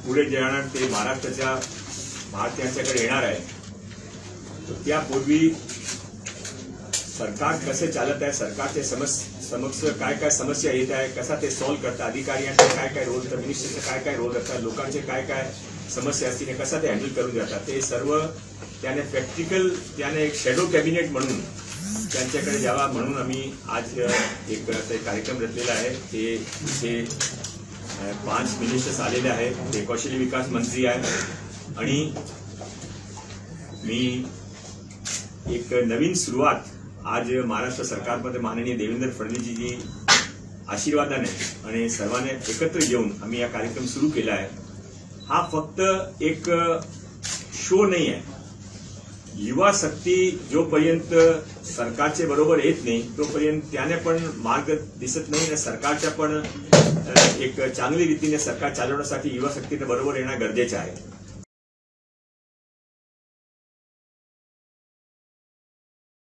पुढे जाणार ते महाराष्ट्राच्या भारतीयांच्याकडे येणार आहे, त्यापूर्वी सरकार कसे चालत आहे, सरकारचे समक्ष काय काय समस्या येत आहे, कसा ते सॉल्व्ह करतात, अधिकाऱ्यांचे काय काय रोल असतात, मिनिस्टरचे काय काय रोल असतात, लोकांचे काय काय समस्या असतील कसा ते हँडल करून जातात, ते सर्व त्याने प्रॅक्टिकल त्याने एक शॅडो कॅबिनेट म्हणून त्यांच्याकडे जावा म्हणून आम्ही आज एक कार्यक्रम रचलेला आहे। ते 5 मिनिस्टर्स आलेले आहेत, ते कौशल्य विकास मंत्री आहेत आणि मी एक नवीन सुरुवात आज महाराष्ट्र सरकारमध्ये माननीय देवेंद्र फडणवीसजी आशीर्वादाने आणि सर्वांनी एकत्र येऊन आम्ही हा कार्यक्रम सुरू केला आहे। हा फक्त एक शो नाही आहे। युवा शक्ती जोपर्यंत सरकारचे बरोबर येत नाही तोपर्यंत त्याने पण मार्ग दिसत नाही आणि सरकारच्या पण एक चांगली रीतीने सरकार चालवण्यासाठी युवा शक्तीने बरोबर येणं गरजेचं आहे।